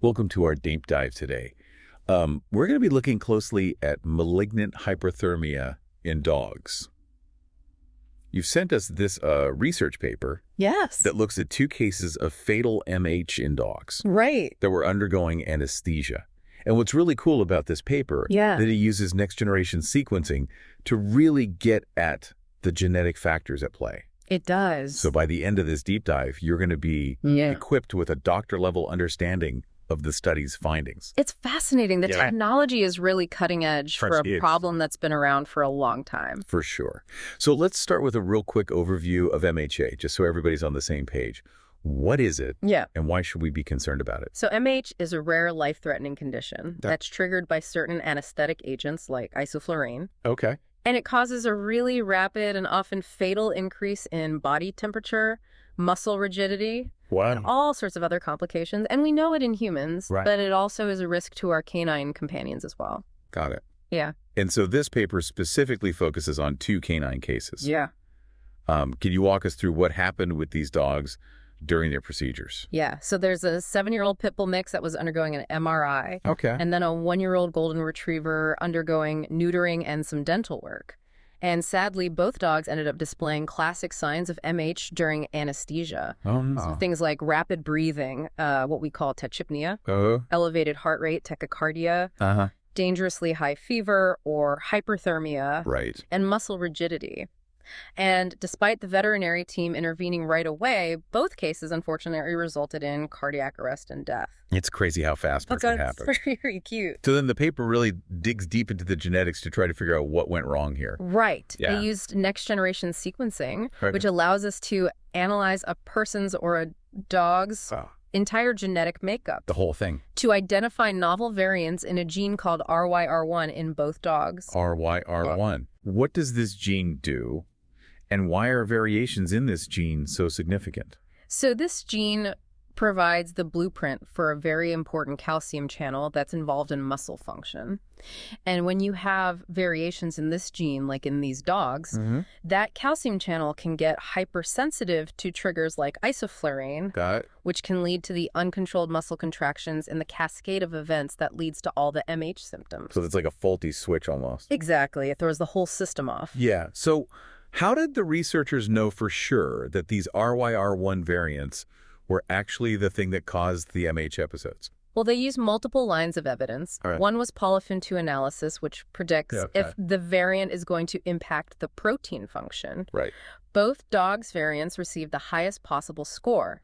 Welcome to our deep dive today. We're going to be looking closely at malignant hyperthermia in dogs. You've sent us this research paper Yes. that looks at 2 cases of fatal MH in dogs Right. that were undergoing anesthesia. And what's really cool about this paper Yeah. that it uses next-generation sequencing to really get at the genetic factors at play. It does. So by the end of this deep dive, you're going to be equipped with a doctor-level understanding of the study's findings. It's fascinating. The technology is really cutting edge for a problem that's been around for a long time. For sure. So let's start with a real quick overview of MHA, just so everybody's on the same page. What is it? And why should we be concerned about it? So MH is a rare life-threatening condition that's triggered by certain anesthetic agents like isoflurane. Okay. And it causes a really rapid and often fatal increase in body temperature, muscle rigidity, and all sorts of other complications. And we know it in humans, but it also is a risk to our canine companions as well. Got it. Yeah. And so this paper specifically focuses on 2 canine cases. Yeah. Can you walk us through what happened with these dogs during their procedures? Yeah. So there's a 7-year-old pit bull mix that was undergoing an MRI. Okay. And then a 1-year-old golden retriever undergoing neutering and some dental work. And sadly, both dogs ended up displaying classic signs of MH during anesthesia. Oh, no. So things like rapid breathing, what we call tachypnea, elevated heart rate, tachycardia, dangerously high fever or hyperthermia, and muscle rigidity. And despite the veterinary team intervening right away, both cases unfortunately resulted in cardiac arrest and death. It's crazy how fast that can happen. That's very cute. So then the paper really digs deep into the genetics to try to figure out what went wrong here. Right. They used next-generation sequencing, which allows us to analyze a person's or a dog's entire genetic makeup. The whole thing. To identify novel variants in a gene called RYR1 in both dogs. RYR1. What does this gene do? And why are variations in this gene so significant? So this gene provides the blueprint for a very important calcium channel that's involved in muscle function. And when you have variations in this gene, like in these dogs, that calcium channel can get hypersensitive to triggers like isoflurane, which can lead to the uncontrolled muscle contractions and the cascade of events that leads to all the MH symptoms. So it's like a faulty switch almost. Exactly. It throws the whole system off. Yeah. So how did the researchers know for sure that these RYR1 variants were actually the thing that caused the MH episodes? Well, they used multiple lines of evidence. One was polyphen 2 analysis, which predicts if the variant is going to impact the protein function. Both dogs' variants received the highest possible score,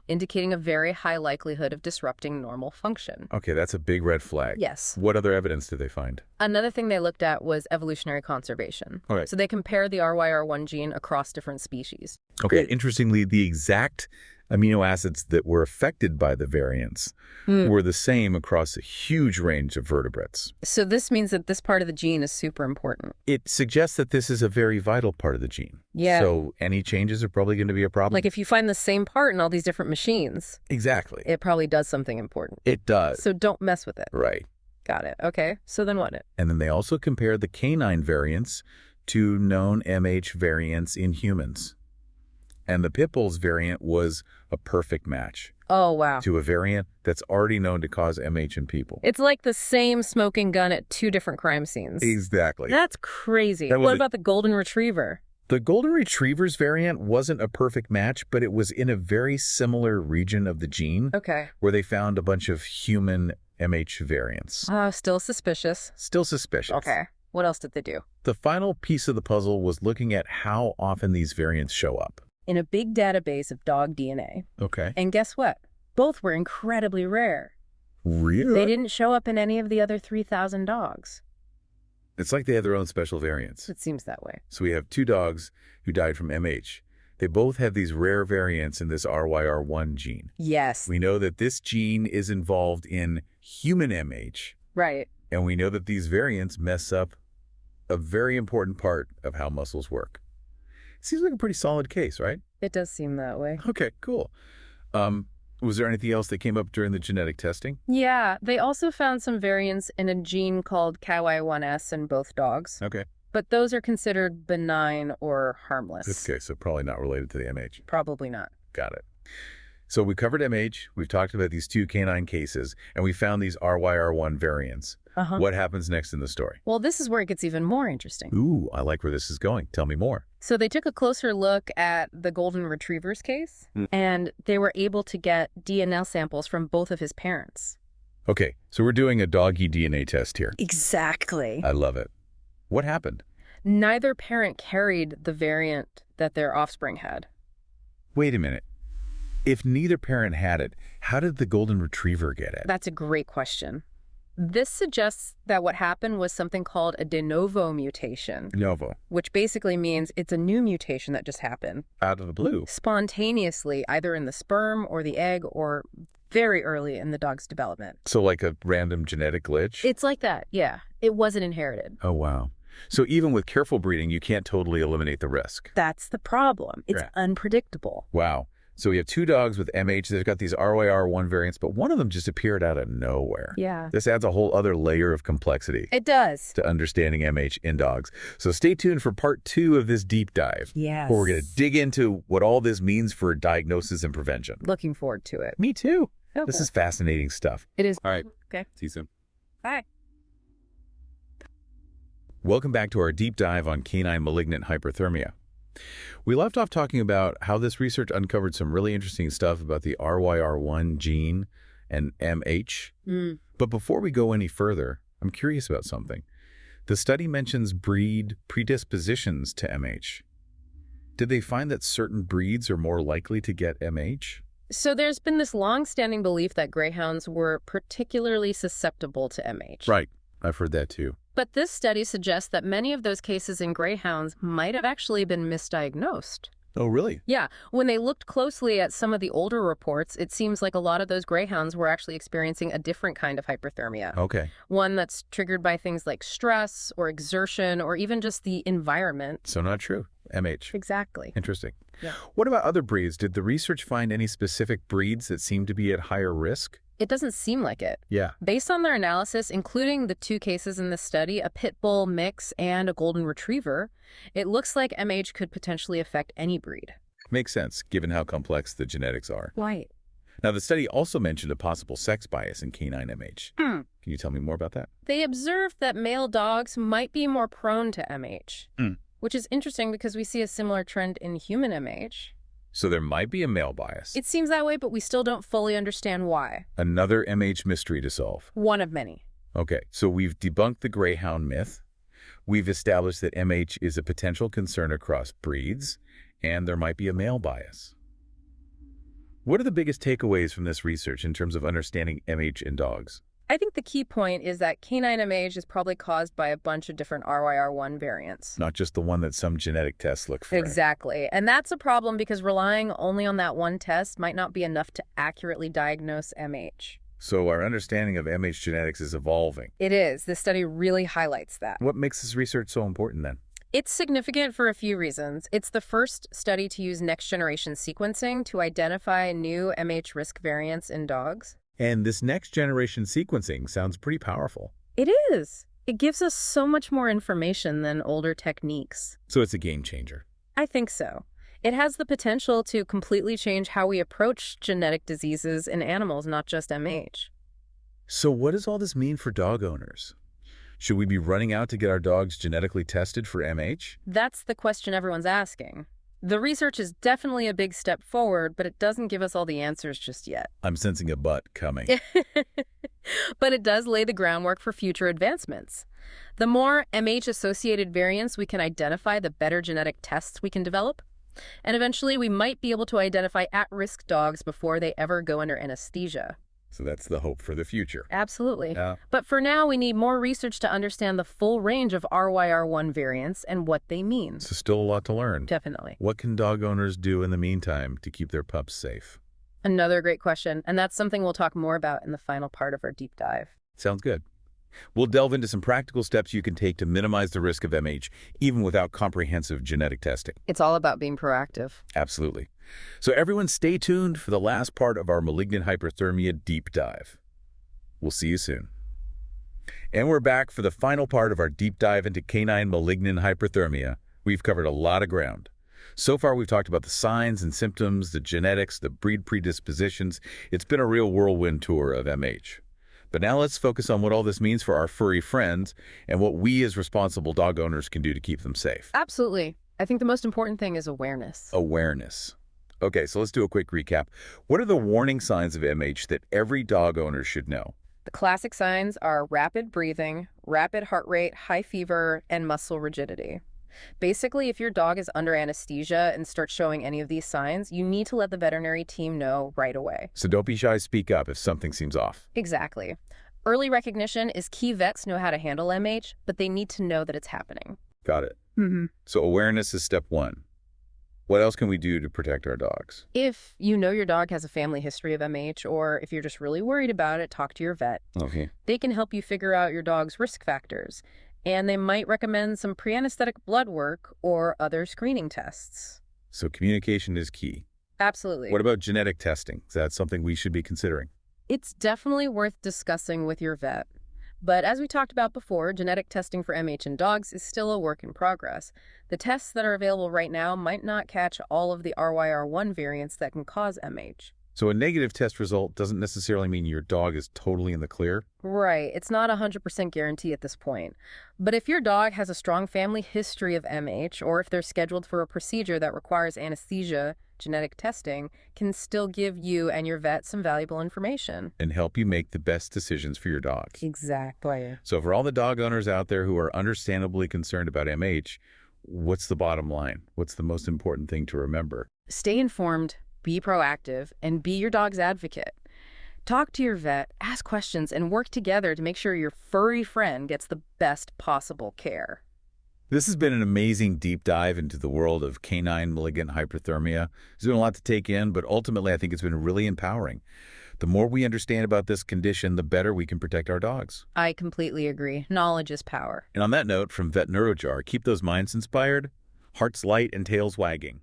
indicating a very high likelihood of disrupting normal function. Okay, that's a big red flag. Yes. What other evidence did they find? Another thing they looked at was evolutionary conservation. So they compared the RYR1 gene across different species. Okay, interestingly, the exact amino acids that were affected by the variants were the same across a huge range of vertebrates. So this means that this part of the gene is super important. It suggests that this is a very vital part of the gene. So any changes are probably going to be a problem. Like if you find the same part in all these different machines. Exactly. It probably does something important. It does. So don't mess with it. Got it. Okay. So then what? And then they also compared the canine variants to known MH variants in humans. And the pit bull's variant was a perfect match. Oh, wow. To a variant that's already known to cause MH in people. It's like the same smoking gun at 2 different crime scenes. Exactly. That's crazy. What about the golden retriever? The golden retriever's variant wasn't a perfect match, but it was in a very similar region of the gene. Where they found a bunch of human MH variants. Still suspicious. Still suspicious. Okay. What else did they do? The final piece of the puzzle was looking at how often these variants show up. In a big database of dog DNA. And guess what? Both were incredibly rare. Really? They didn't show up in any of the other 3,000 dogs. It's like they had their own special variants. It seems that way. So we have 2 dogs who died from MH. They both have these rare variants in this RYR1 gene. Yes. We know that this gene is involved in human MH. And we know that these variants mess up a very important part of how muscles work. Seems like a pretty solid case, right? It does seem that way. Okay, cool. Was there anything else that came up during the genetic testing? Yeah, they also found some variants in a gene called KY1S in both dogs. But those are considered benign or harmless. Okay, so probably not related to the MH. Probably not. Got it. So we covered MH, we've talked about these 2 canine cases, and we found these RYR1 variants. What happens next in the story? Well, this is where it gets even more interesting. Ooh, I like where this is going. Tell me more. So they took a closer look at the golden retriever's case, and they were able to get DNA samples from both of his parents. Okay, so we're doing a doggy DNA test here. Exactly. I love it. What happened? Neither parent carried the variant that their offspring had. Wait a minute. If neither parent had it, how did the golden retriever get it? That's a great question. This suggests that what happened was something called a de novo mutation. De novo. Which basically means it's a new mutation that just happened. Out of the blue. Spontaneously, either in the sperm or the egg or very early in the dog's development. So like a random genetic glitch? It's like that, yeah. It wasn't inherited. Oh, wow. So even with careful breeding, you can't totally eliminate the risk. That's the problem. It's unpredictable. Wow. So we have 2 dogs with MH. They've got these RYR1 variants, but one of them just appeared out of nowhere. Yeah. This adds a whole other layer of complexity. It does. To understanding MH in dogs. So stay tuned for part 2 of this deep dive. Yes. Where we're going to dig into what all this means for diagnosis and prevention. Looking forward to it. Me too. Okay. This is fascinating stuff. It is. All right. Okay. See you soon. Bye. Welcome back to our deep dive on canine malignant hyperthermia. We left off talking about how this research uncovered some really interesting stuff about the RYR1 gene and MH. But before we go any further, I'm curious about something. The study mentions breed predispositions to MH. Did they find that certain breeds are more likely to get MH? So there's been this long-standing belief that greyhounds were particularly susceptible to MH. Right. I've heard that too. But this study suggests that many of those cases in greyhounds might have actually been misdiagnosed. Oh, really? Yeah. When they looked closely at some of the older reports, it seems like a lot of those greyhounds were actually experiencing a different kind of hyperthermia. Okay. One that's triggered by things like stress or exertion or even just the environment. So not true. MH. Exactly. Interesting. Yeah. What about other breeds? Did the research find any specific breeds that seem to be at higher risk? It doesn't seem like it. Yeah. Based on their analysis, including the 2 cases in this study, a pit bull mix and a golden retriever, it looks like MH could potentially affect any breed. Makes sense, given how complex the genetics are. Right. Now, the study also mentioned a possible sex bias in canine MH. Can you tell me more about that? They observed that male dogs might be more prone to MH, which is interesting because we see a similar trend in human MH. So there might be a male bias. It seems that way, but we still don't fully understand why. Another MH mystery to solve. One of many. Okay, so we've debunked the Greyhound myth. We've established that MH is a potential concern across breeds, and there might be a male bias. What are the biggest takeaways from this research in terms of understanding MH in dogs? I think the key point is that canine MH is probably caused by a bunch of different RYR1 variants. Not just the one that some genetic tests look for. Exactly. And that's a problem because relying only on that one test might not be enough to accurately diagnose MH. So our understanding of MH genetics is evolving. It is. This study really highlights that. What makes this research so important then? It's significant for a few reasons. It's the first study to use next-generation sequencing to identify new MH risk variants in dogs. And this next-generation sequencing sounds pretty powerful. It is. It gives us so much more information than older techniques. So it's a game changer. I think so. It has the potential to completely change how we approach genetic diseases in animals, not just MH. So what does all this mean for dog owners? Should we be running out to get our dogs genetically tested for MH? That's the question everyone's asking. The research is definitely a big step forward, but it doesn't give us all the answers just yet. I'm sensing a but coming. But it does lay the groundwork for future advancements. The more MH-associated variants we can identify, the better genetic tests we can develop. And eventually, we might be able to identify at-risk dogs before they ever go under anesthesia. So that's the hope for the future. Absolutely. Yeah. But for now, we need more research to understand the full range of RYR1 variants and what they mean. So still a lot to learn. Definitely. What can dog owners do in the meantime to keep their pups safe? Another great question, and that's something we'll talk more about in the final part of our deep dive. Sounds good. We'll delve into some practical steps you can take to minimize the risk of MH, even without comprehensive genetic testing. It's all about being proactive. Absolutely. So everyone stay tuned for the last part of our malignant hyperthermia deep dive. We'll see you soon. And we're back for the final part of our deep dive into canine malignant hyperthermia. We've covered a lot of ground. So far, we've talked about the signs and symptoms, the genetics, the breed predispositions. It's been a real whirlwind tour of MH. But now let's focus on what all this means for our furry friends and what we as responsible dog owners can do to keep them safe. Absolutely. I think the most important thing is awareness. Awareness. Okay, so let's do a quick recap. What are the warning signs of MH that every dog owner should know? The classic signs are rapid breathing, rapid heart rate, high fever, and muscle rigidity. Basically, if your dog is under anesthesia and starts showing any of these signs, you need to let the veterinary team know right away. So don't be shy, speak up if something seems off. Exactly. Early recognition is key. Vets know how to handle MH, but they need to know that it's happening. Got it. Mm-hmm. So awareness is step one. What else can we do to protect our dogs? If you know your dog has a family history of MH, or if you're just really worried about it, talk to your vet. Okay. They can help you figure out your dog's risk factors, and they might recommend some pre-anesthetic blood work or other screening tests. So communication is key. Absolutely. What about genetic testing? Is that something we should be considering? It's definitely worth discussing with your vet. But as we talked about before, genetic testing for MH in dogs is still a work in progress. The tests that are available right now might not catch all of the RYR1 variants that can cause MH. So a negative test result doesn't necessarily mean your dog is totally in the clear? Right. It's not a 100% guarantee at this point. But if your dog has a strong family history of MH, or if they're scheduled for a procedure that requires anesthesia, genetic testing can still give you and your vet some valuable information. And help you make the best decisions for your dog. Exactly. So for all the dog owners out there who are understandably concerned about MH, what's the bottom line? What's the most important thing to remember? Stay informed, be proactive, and be your dog's advocate. Talk to your vet, ask questions, and work together to make sure your furry friend gets the best possible care. This has been an amazing deep dive into the world of canine malignant hyperthermia. There's been a lot to take in, but ultimately I think it's been really empowering. The more we understand about this condition, the better we can protect our dogs. I completely agree. Knowledge is power. And on that note, from Vet NeuroJar, keep those minds inspired, hearts light, and tails wagging.